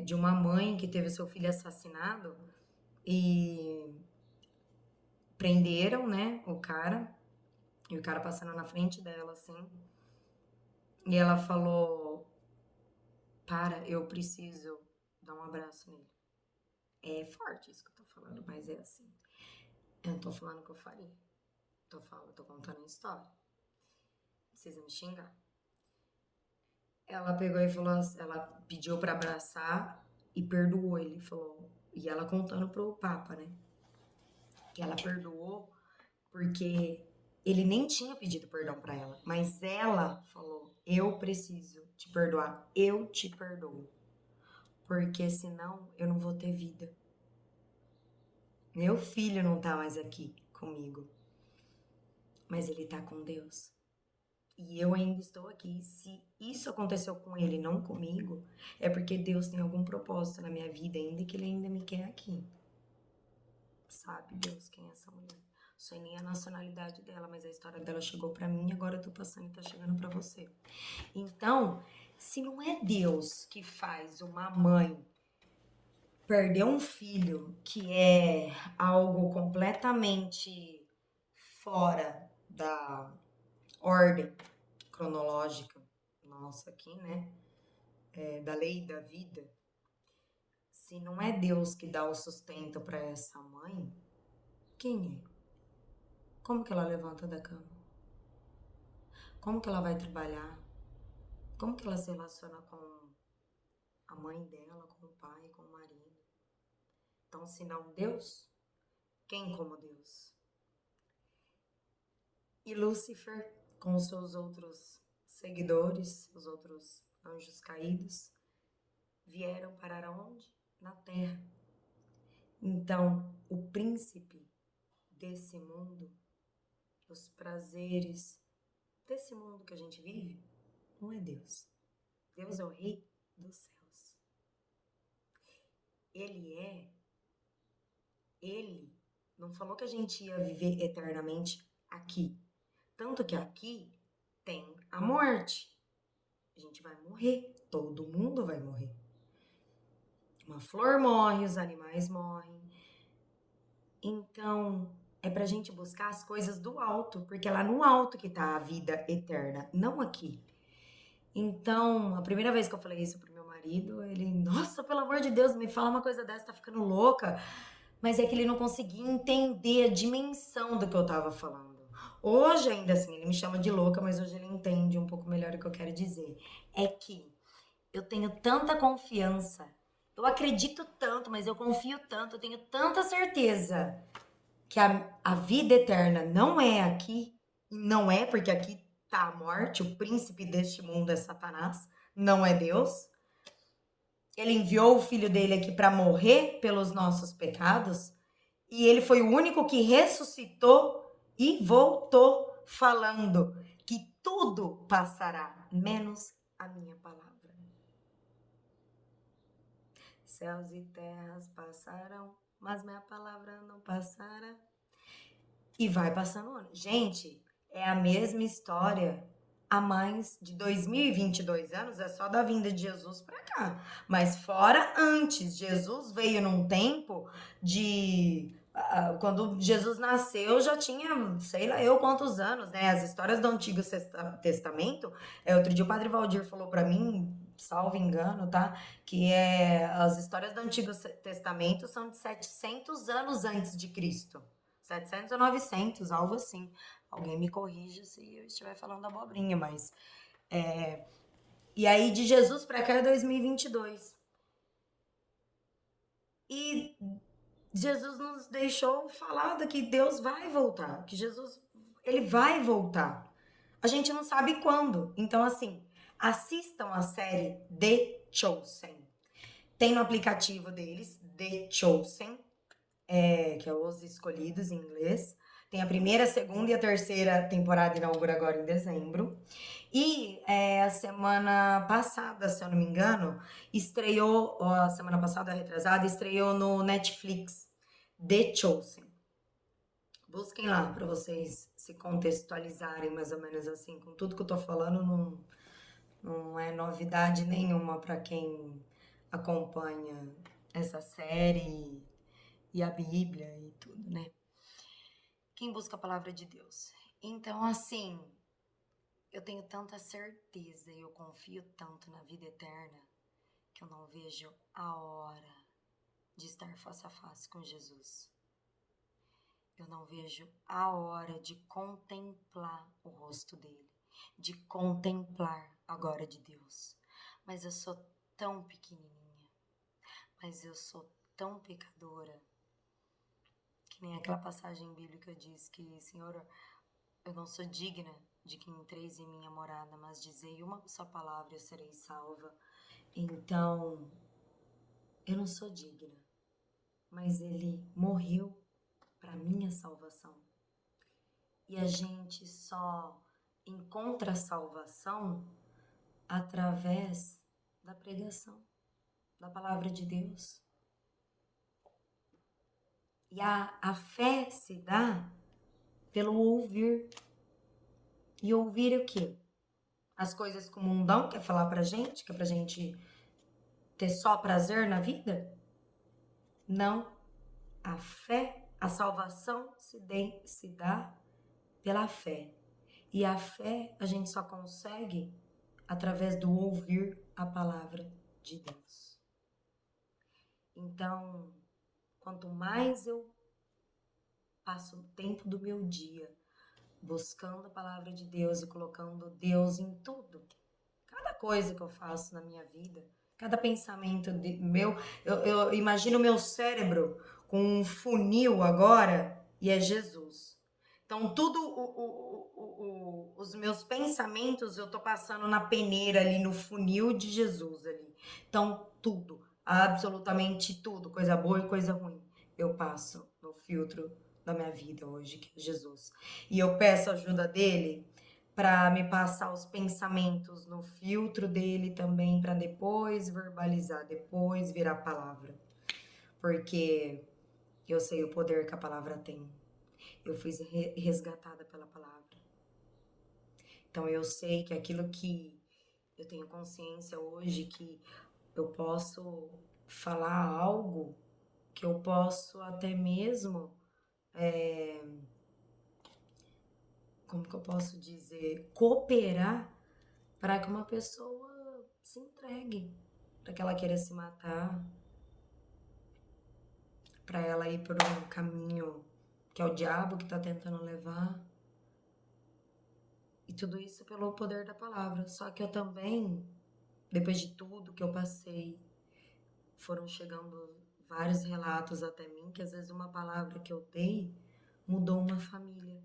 de uma mãe que teve seu filho assassinado e prenderam, né, o cara, e o cara passando na frente dela, assim, e ela falou, para, eu preciso dar um abraço nele. É forte isso que eu tô falando, mas é assim. Eu não tô falando o que eu faria. Tô contando a história. Não precisa me xingar. Ela pegou e falou, ela pediu pra abraçar e perdoou ele, falou. E ela contando pro Papa, né? Que ela perdoou porque ele nem tinha pedido perdão pra ela, mas ela falou: "Eu preciso te perdoar, eu te perdoo, porque senão eu não vou ter vida. Meu filho não tá mais aqui comigo, mas ele tá com Deus. E eu ainda estou aqui. Se isso aconteceu com ele, não comigo, é porque Deus tem algum propósito na minha vida, ainda que ele ainda me quer aqui. Sabe Deus quem é essa mulher? Não sei nem a nacionalidade dela, mas a história dela chegou pra mim, agora eu tô passando e tá chegando pra você. Então, se não é Deus que faz uma mãe perder um filho, que é algo completamente fora da ordem cronológica nossa aqui, né? Da lei da vida. Se não é Deus que dá o sustento para essa mãe, quem é? Como que ela levanta da cama? Como que ela vai trabalhar? Como que ela se relaciona com a mãe dela, com o pai, com o marido? Então, se não Deus, quem como Deus? E Lúcifer, com os seus outros seguidores, os outros anjos caídos, vieram parar aonde? Na terra. Então, o príncipe desse mundo, os prazeres desse mundo que a gente vive, não é Deus. Deus é o rei dos céus. Ele não falou que a gente ia viver eternamente aqui. Tanto que aqui tem a morte. A gente vai morrer, todo mundo vai morrer. Uma flor morre, os animais morrem. Então, é pra gente buscar as coisas do alto, porque é lá no alto que tá a vida eterna, não aqui. Então, a primeira vez que eu falei isso pro meu marido, ele, nossa, pelo amor de Deus, me fala uma coisa dessa, tá ficando louca. Mas é que ele não conseguia entender a dimensão do que eu tava falando. Hoje, ainda assim, ele me chama de louca, mas hoje ele entende um pouco melhor o que eu quero dizer. É que eu tenho tanta confiança, eu acredito tanto, mas eu confio tanto, eu tenho tanta certeza que a vida eterna não é aqui, não é porque aqui tá a morte, o príncipe deste mundo é Satanás, não é Deus. Ele enviou o filho dele aqui para morrer pelos nossos pecados e ele foi o único que ressuscitou e voltou falando que tudo passará, menos a minha palavra. Céus e terras passarão, mas minha palavra não passará. E vai passando o ano. Gente, é a mesma história há mais de 2022 anos, é só da vinda de Jesus para cá. Mas fora antes, Jesus veio num tempo de quando Jesus nasceu já tinha, sei lá eu quantos anos, né? As histórias do Antigo Testamento, outro dia o Padre Valdir falou para mim, salvo engano, tá? Que as histórias do Antigo Testamento são de 700 anos antes de Cristo. 700 ou 900, algo assim. Alguém me corrija se eu estiver falando abobrinha, mas... E aí, de Jesus para cá é 2022. E Jesus nos deixou falado que Deus vai voltar, que Jesus, ele vai voltar. A gente não sabe quando. Então, assim, assistam a série The Chosen. Tem no aplicativo deles, The Chosen, que é Os Escolhidos em inglês. Tem a primeira, a segunda e a terceira temporada inaugura agora em dezembro. E a semana passada, se eu não me engano, estreou, ou a semana passada, retrasada, estreou no Netflix, The Chosen. Busquem lá para vocês se contextualizarem mais ou menos assim, com tudo que eu tô falando, não é novidade nenhuma para quem acompanha essa série e a Bíblia e tudo, né? Quem busca a palavra de Deus. Então, assim, eu tenho tanta certeza e eu confio tanto na vida eterna que eu não vejo a hora de estar face a face com Jesus. Eu não vejo a hora de contemplar o rosto dele, de contemplar a glória de Deus. Mas eu sou tão pequenininha, mas eu sou tão pecadora, que nem aquela passagem bíblica diz que, Senhor, eu não sou digna de que entreis em minha morada, mas dizei uma só palavra e eu serei salva. Então, eu não sou digna, mas ele morreu para minha salvação. E a gente só encontra salvação através da pregação, da palavra de Deus. E a fé se dá pelo ouvir. E ouvir o quê? As coisas que o mundão quer falar pra gente, que é pra gente ter só prazer na vida? Não. A fé, a salvação se dá pela fé. E a fé a gente só consegue através do ouvir a palavra de Deus. Então, quanto mais eu passo o tempo do meu dia buscando a palavra de Deus e colocando Deus em tudo, cada coisa que eu faço na minha vida, cada pensamento meu, eu imagino o meu cérebro com um funil agora e é Jesus. Então, tudo os meus pensamentos eu tô passando na peneira ali, no funil de Jesus ali. Então, tudo, absolutamente tudo, coisa boa e coisa ruim, eu passo no filtro da minha vida hoje, que é Jesus. E eu peço a ajuda dele para me passar os pensamentos no filtro dele também, para depois verbalizar, depois virar palavra. Porque eu sei o poder que a palavra tem. Eu fui resgatada pela palavra. Então eu sei que aquilo que eu tenho consciência hoje, que eu posso falar algo, que eu posso até mesmo, como que eu posso dizer, cooperar para que uma pessoa se entregue, para que ela queira se matar, para ela ir por um caminho que é o diabo que está tentando levar. E tudo isso pelo poder da palavra. Só que eu também, depois de tudo que eu passei, foram chegando vários relatos até mim que às vezes uma palavra que eu dei mudou uma família.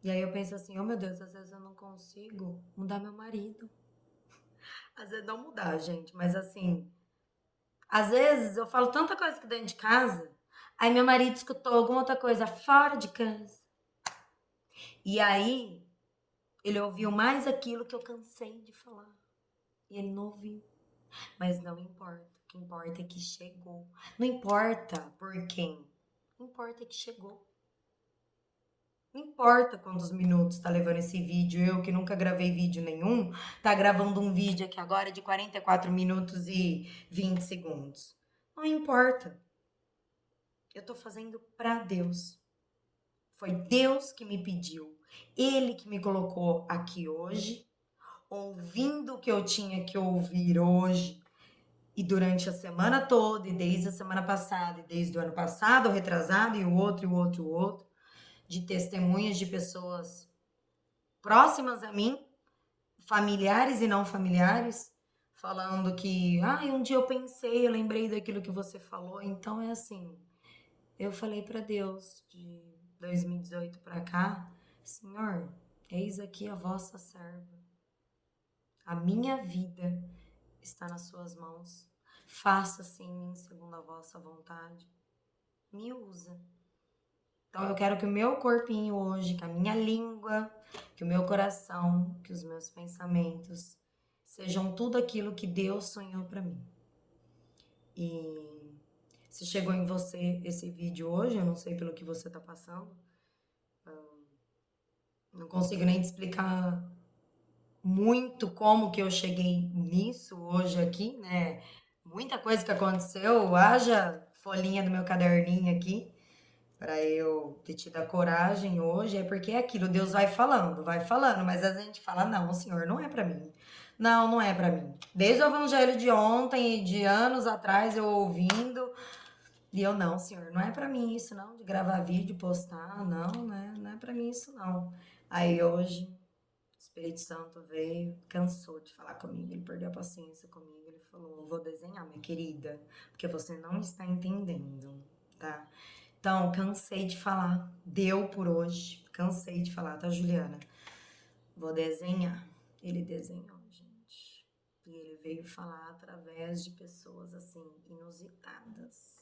E aí eu penso assim, oh meu Deus, às vezes eu não consigo mudar meu marido. Às vezes não mudar, gente, mas assim, às vezes eu falo tanta coisa aqui dentro de casa, aí meu marido escutou alguma outra coisa fora de casa. E aí ele ouviu mais aquilo que eu cansei de falar. E ele não ouviu. Mas não importa. O que importa é que chegou. Não importa por quem. Não importa é que chegou. Não importa quantos minutos tá levando esse vídeo. Eu, que nunca gravei vídeo nenhum, tá gravando um vídeo aqui agora de 44 minutos e 20 segundos. Não importa. Eu tô fazendo pra Deus. Foi Deus que me pediu. Ele que me colocou aqui hoje, ouvindo o que eu tinha que ouvir hoje e durante a semana toda, e desde a semana passada, e desde o ano passado, o retrasado, e o outro, e o outro, e o outro, de testemunhas de pessoas próximas a mim, familiares e não familiares, falando que, um dia eu pensei, eu lembrei daquilo que você falou. Então é assim, eu falei para Deus de 2018 para cá, Senhor, eis aqui a vossa serva. A minha vida está nas suas mãos. Faça-se em mim segundo a vossa vontade. Me usa. Então eu quero que o meu corpinho hoje, que a minha língua, que o meu coração, que os meus pensamentos sejam tudo aquilo que Deus sonhou para mim. E se chegou em você esse vídeo hoje, eu não sei pelo que você tá passando, não consigo nem te explicar muito como que eu cheguei nisso hoje aqui, né? Muita coisa que aconteceu, haja folhinha do meu caderninho aqui para eu ter tido a coragem hoje, é porque é aquilo, Deus vai falando, mas a gente fala, não, Senhor, não é para mim. Não, não é para mim. Desde o evangelho de ontem e de anos atrás eu ouvindo, e eu, não, Senhor, não é para mim isso não, de gravar vídeo, postar, não é para mim isso não. Aí hoje o Espírito Santo veio, cansou de falar comigo, ele perdeu a paciência comigo, ele falou, vou desenhar, minha querida, porque você não está entendendo, tá? Então, cansei de falar, deu por hoje, cansei de falar, tá, Juliana? Vou desenhar. Ele desenhou, gente. E ele veio falar através de pessoas, assim, inusitadas.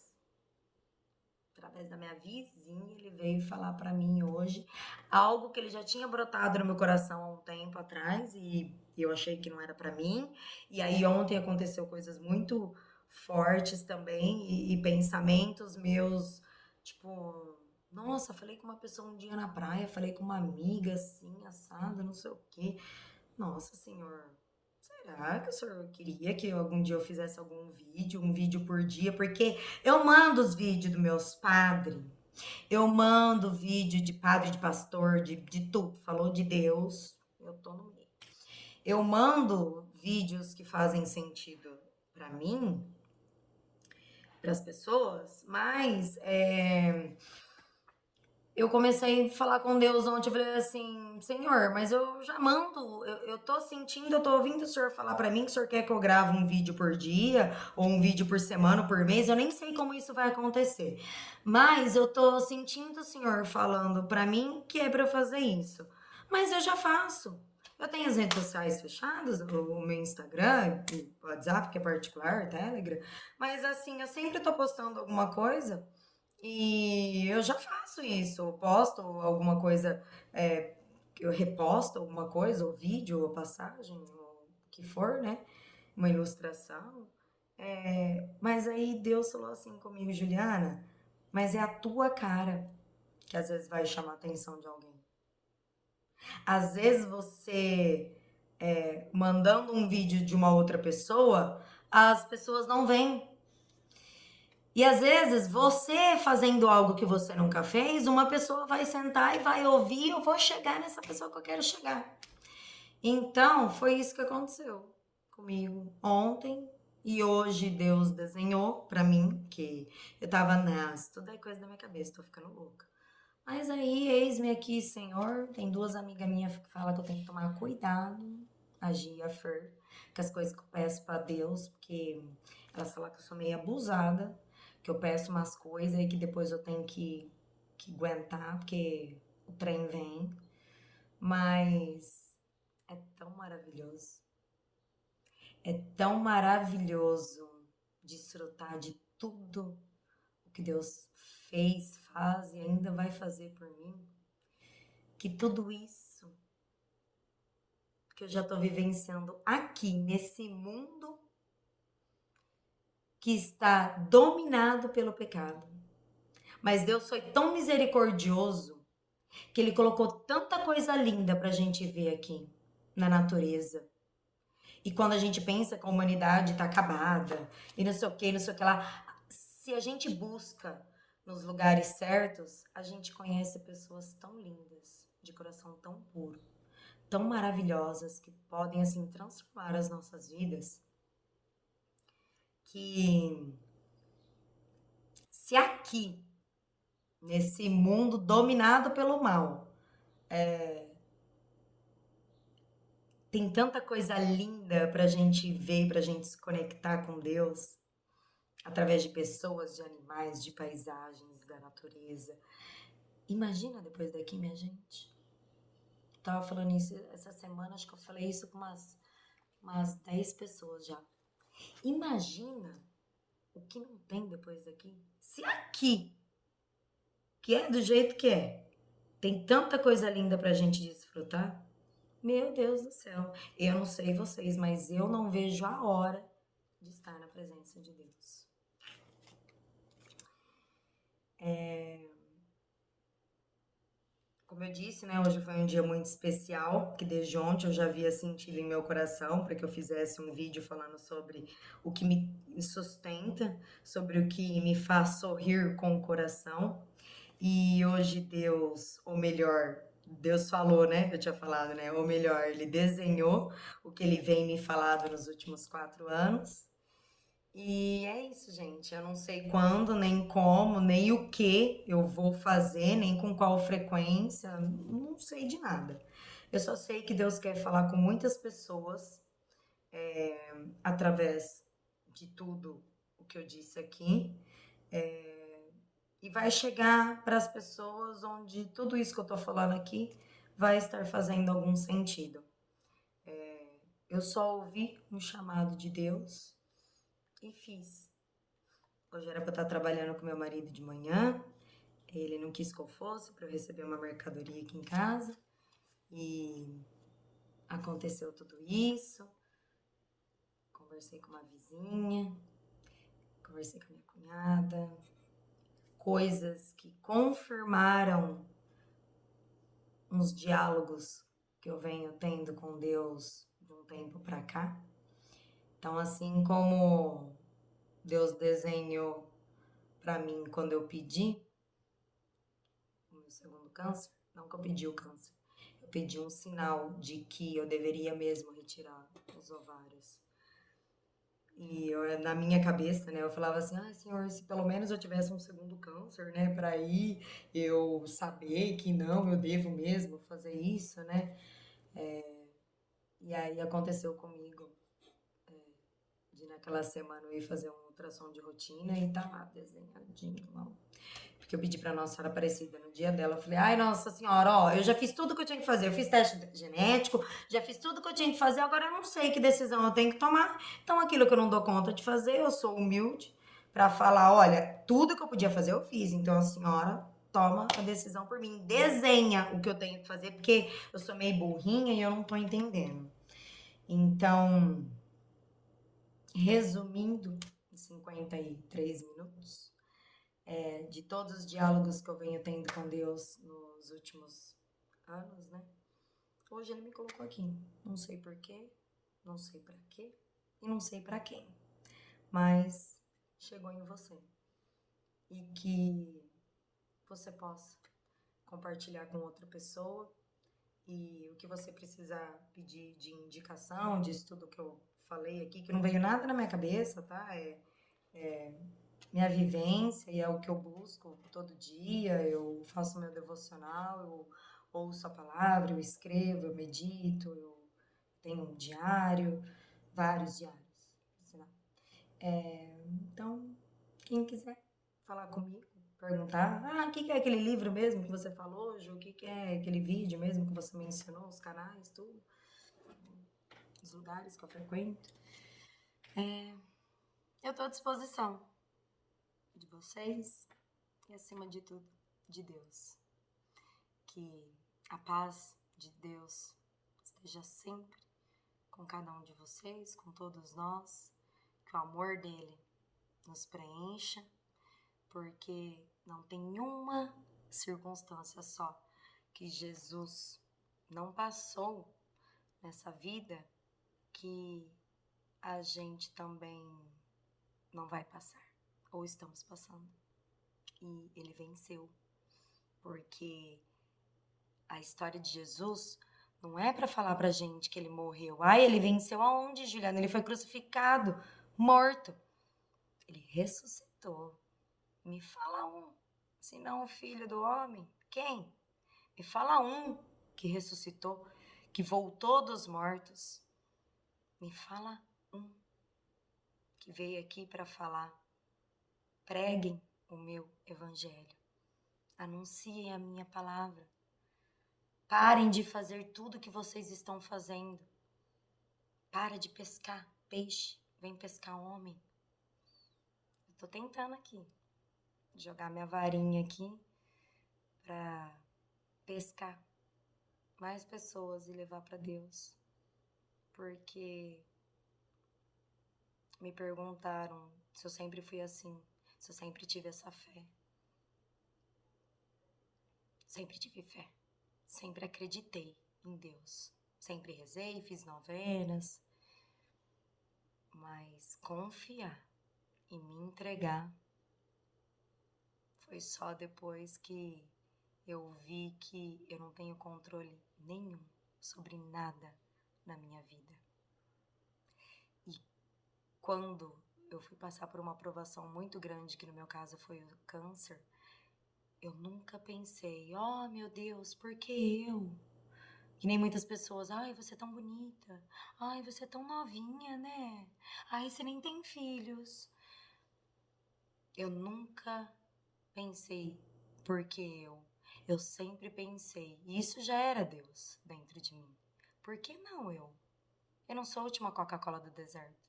Através da minha vizinha, ele veio falar pra mim hoje algo que ele já tinha brotado no meu coração há um tempo atrás e eu achei que não era pra mim. E aí ontem aconteceu coisas muito fortes também e pensamentos meus, tipo, nossa, falei com uma pessoa um dia na praia, falei com uma amiga assim, assada, não sei o quê. Nossa, senhor, será que o senhor queria que algum dia eu fizesse algum vídeo, um vídeo por dia? Porque eu mando os vídeos dos meus padres, eu mando vídeo de padre, de pastor, de tudo. Falou de Deus, eu tô no meio. Eu mando vídeos que fazem sentido pra mim, pras pessoas, mas eu comecei a falar com Deus ontem, eu falei assim, Senhor, mas eu já mando, eu tô sentindo, eu tô ouvindo o Senhor falar pra mim que o Senhor quer que eu grave um vídeo por dia, ou um vídeo por semana, ou por mês, eu nem sei como isso vai acontecer. Mas eu tô sentindo o Senhor falando pra mim que é pra eu fazer isso. Mas eu já faço. Eu tenho as redes sociais fechadas, o meu Instagram, o WhatsApp, que é particular, Telegram, mas assim, eu sempre tô postando alguma coisa. E eu já faço isso, eu posto alguma coisa, é, eu reposto alguma coisa, ou vídeo, ou passagem, ou o que for, né? Uma ilustração. Mas aí Deus falou assim comigo, Juliana, mas é a tua cara que às vezes vai chamar a atenção de alguém. Às vezes você mandando um vídeo de uma outra pessoa, as pessoas não veem. E às vezes, você fazendo algo que você nunca fez, uma pessoa vai sentar e vai ouvir, eu vou chegar nessa pessoa que eu quero chegar. Então, foi isso que aconteceu comigo ontem e hoje Deus desenhou pra mim, que eu tava, isso tudo é coisa da minha cabeça, tô ficando louca. Mas aí, eis-me aqui, Senhor, tem duas amigas minhas que falam que eu tenho que tomar cuidado, a Gia e a Fer, com as coisas que eu peço pra Deus, porque elas falam que eu sou meio abusada, que eu peço umas coisas e que depois eu tenho que aguentar, porque o trem vem. Mas é tão maravilhoso. É tão maravilhoso desfrutar de tudo o que Deus fez, faz e ainda vai fazer por mim. Que tudo isso que eu já estou vivenciando aqui, nesse mundo que está dominado pelo pecado. Mas Deus foi tão misericordioso que Ele colocou tanta coisa linda para a gente ver aqui na natureza. E quando a gente pensa que a humanidade está acabada e não sei o que lá, se a gente busca nos lugares certos, a gente conhece pessoas tão lindas, de coração tão puro, tão maravilhosas, que podem, assim, transformar as nossas vidas, que se aqui, nesse mundo dominado pelo mal, tem tanta coisa linda pra gente ver, pra gente se conectar com Deus, através de pessoas, de animais, de paisagens, da natureza. Imagina depois daqui, minha gente. Tava falando isso essa semana, acho que eu falei isso com umas 10 pessoas já. Imagina o que não tem depois daqui. Se aqui, que é do jeito que é, tem tanta coisa linda pra gente desfrutar, meu Deus do céu. Eu não sei vocês, mas eu não vejo a hora de estar na presença de Deus. Como eu disse, né, hoje foi um dia muito especial, que desde ontem eu já havia sentido em meu coração para que eu fizesse um vídeo falando sobre o que me sustenta, sobre o que me faz sorrir com o coração. E hoje Deus, ou melhor, Deus falou, né? Eu tinha falado, né? Ou melhor, Ele desenhou o que Ele vem me falado nos últimos 4 anos. E é isso, gente. Eu não sei quando, nem como, nem o que eu vou fazer, nem com qual frequência. Não sei de nada. Eu só sei que Deus quer falar com muitas pessoas através de tudo o que eu disse aqui. E vai chegar para as pessoas onde tudo isso que eu estou falando aqui vai estar fazendo algum sentido. Eu só ouvi um chamado de Deus e fiz. Hoje era para eu estar trabalhando com meu marido de manhã. Ele não quis que eu fosse para eu receber uma mercadoria aqui em casa. E aconteceu tudo isso. Conversei com uma vizinha, conversei com minha cunhada. Coisas que confirmaram uns diálogos que eu venho tendo com Deus de um tempo para cá. Então, assim como Deus desenhou para mim quando eu pedi o meu segundo câncer, não que eu pedi o câncer, eu pedi um sinal de que eu deveria mesmo retirar os ovários. E na minha cabeça, né, eu falava assim, Senhor, se pelo menos eu tivesse um segundo câncer, né, para aí eu saber que não, eu devo mesmo fazer isso, né? E aí aconteceu comigo de naquela semana eu ir fazer um ultrassom de rotina e tá lá desenhadinho, lá. Porque eu pedi pra Nossa Senhora Aparecida no dia dela. Eu falei, ai, Nossa Senhora, ó, eu já fiz tudo que eu tinha que fazer. Eu fiz teste genético, já fiz tudo que eu tinha que fazer. Agora eu não sei que decisão eu tenho que tomar. Então, aquilo que eu não dou conta de fazer, eu sou humilde pra falar, olha, tudo que eu podia fazer eu fiz. Então, a senhora toma a decisão por mim. Desenha o que eu tenho que fazer, porque eu sou meio burrinha e eu não tô entendendo. Então, resumindo, em 53 minutos, de todos os diálogos que eu venho tendo com Deus nos últimos anos, né? Hoje ele me colocou aqui. Não sei porquê, não sei pra quê e não sei pra quem. Mas chegou em você. E que você possa compartilhar com outra pessoa. E o que você precisar pedir de indicação, disso tudo que eu falei aqui, que não veio nada na minha cabeça, tá? Minha vivência e é o que eu busco todo dia. Eu faço meu devocional, eu ouço a palavra, eu escrevo, eu medito, eu tenho um diário, vários diários. Então, quem quiser falar comigo, perguntar, o que é aquele livro mesmo que você falou, Ju? O que é aquele vídeo mesmo que você mencionou, os canais, tudo, os lugares que eu frequento. Eu estou à disposição de vocês e, acima de tudo, de Deus. Que a paz de Deus esteja sempre com cada um de vocês, com todos nós, que o amor dele nos preencha, porque não tem uma circunstância só que Jesus não passou nessa vida que a gente também não vai passar, ou estamos passando. E ele venceu, porque a história de Jesus não é para falar pra gente que ele morreu. Ele venceu aonde, Juliana? Ele foi crucificado, morto. Ele ressuscitou. Me fala um, se não o filho do homem. Quem? Me fala um que ressuscitou, que voltou dos mortos, me fala um que veio aqui para falar. Preguem o meu evangelho. Anunciem a minha palavra. Parem de fazer tudo que vocês estão fazendo. Para de pescar peixe. Vem pescar homem. Eu tô tentando aqui. Jogar minha varinha aqui para pescar mais pessoas e levar para Deus. Porque me perguntaram se eu sempre fui assim, se eu sempre tive essa fé. Sempre tive fé, sempre acreditei em Deus. Sempre rezei, fiz novenas, mas confiar e me entregar foi só depois que eu vi que eu não tenho controle nenhum sobre nada na minha vida. E quando eu fui passar por uma provação muito grande, que no meu caso foi o câncer, eu nunca pensei, oh meu Deus, por que eu? Que nem muitas pessoas, ai, você é tão bonita, ai, você é tão novinha, né? Ai, você nem tem filhos. Eu nunca pensei, por que eu? Eu sempre pensei, e isso já era Deus dentro de mim. Por que não eu? Eu não sou a última Coca-Cola do deserto.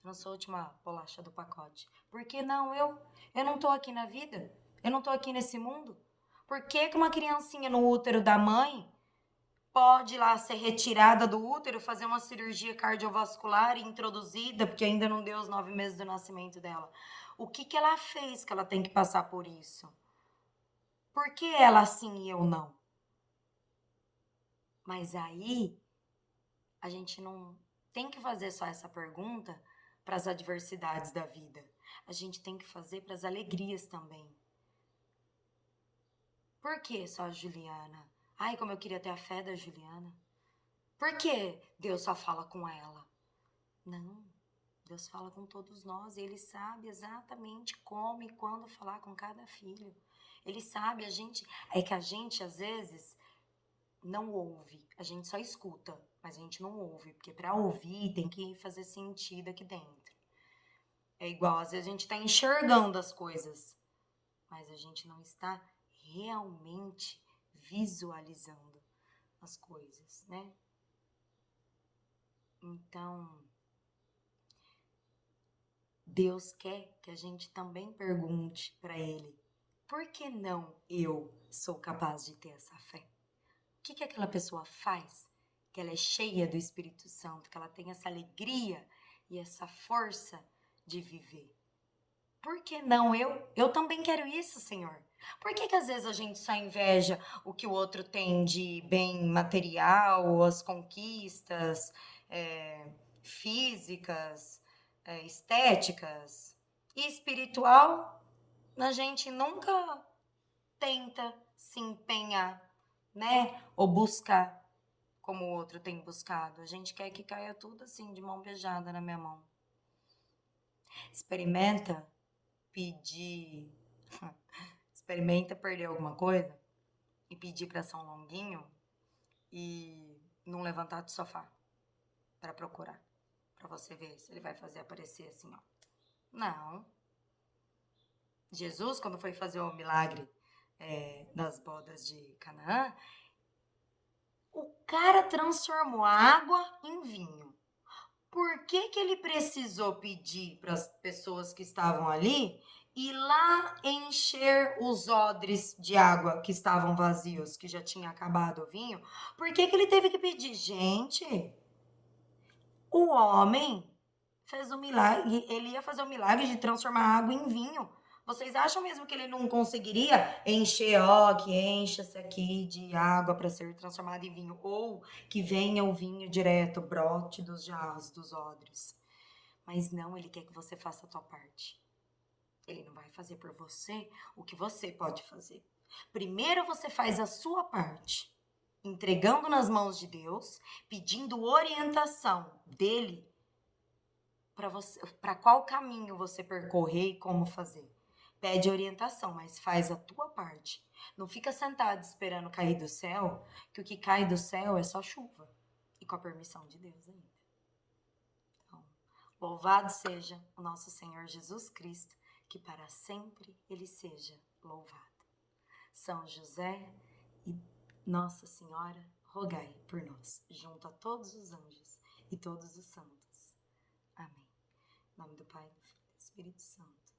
Eu não sou a última bolacha do pacote. Por que não eu? Eu não tô aqui na vida? Eu não tô aqui nesse mundo? Por que uma criancinha no útero da mãe pode lá ser retirada do útero, fazer uma cirurgia cardiovascular e introduzida, porque ainda não deu os 9 meses do nascimento dela? O que ela fez que ela tem que passar por isso? Por que ela sim e eu não? Mas aí, a gente não tem que fazer só essa pergunta para as adversidades da vida. A gente tem que fazer para as alegrias também. Por que só a Juliana? Ai, como eu queria ter a fé da Juliana. Por que Deus só fala com ela? Não, Deus fala com todos nós. Ele sabe exatamente como e quando falar com cada filho. Ele sabe, é que a gente às vezes não ouve, a gente só escuta, mas a gente não ouve, porque para ouvir tem que fazer sentido aqui dentro. É igual, às vezes a gente está enxergando as coisas, mas a gente não está realmente visualizando as coisas, né? Então, Deus quer que a gente também pergunte para Ele, por que não eu sou capaz de ter essa fé? O que aquela pessoa faz? Que ela é cheia do Espírito Santo, que ela tem essa alegria e essa força de viver. Por que não eu? Eu também quero isso, Senhor. Por que às vezes a gente só inveja o que o outro tem de bem material, as conquistas físicas, estéticas e espiritual? A gente nunca tenta se empenhar, né? Ou buscar como o outro tem buscado. A gente quer que caia tudo assim, de mão beijada na minha mão. Experimenta pedir, experimenta perder alguma coisa e pedir para São Longuinho e não levantar do sofá para procurar, para você ver se ele vai fazer aparecer assim, ó. Não. Jesus, quando foi fazer o milagre das bodas de Canaã, o cara transformou a água em vinho. Por que ele precisou pedir para as pessoas que estavam ali ir lá encher os odres de água que estavam vazios, que já tinha acabado o vinho? Por que ele teve que pedir? Gente, o homem fez o milagre, ele ia fazer o milagre de transformar a água em vinho. Vocês acham mesmo que ele não conseguiria encher, ó, que encha-se aqui de água para ser transformado em vinho? Ou que venha o vinho direto, brote dos jarros, dos odres. Mas não, ele quer que você faça a tua parte. Ele não vai fazer por você o que você pode fazer. Primeiro você faz a sua parte, entregando nas mãos de Deus, pedindo orientação dele para qual caminho você percorrer e como fazer. Pede orientação, mas faz a tua parte. Não fica sentado esperando cair do céu, que o que cai do céu é só chuva. com a permissão de Deus ainda. Então, louvado seja o nosso Senhor Jesus Cristo, que para sempre Ele seja louvado. São José e Nossa Senhora, rogai por nós, junto a todos os anjos e todos os santos. Amém. Em nome do Pai, do Filho e do Espírito Santo.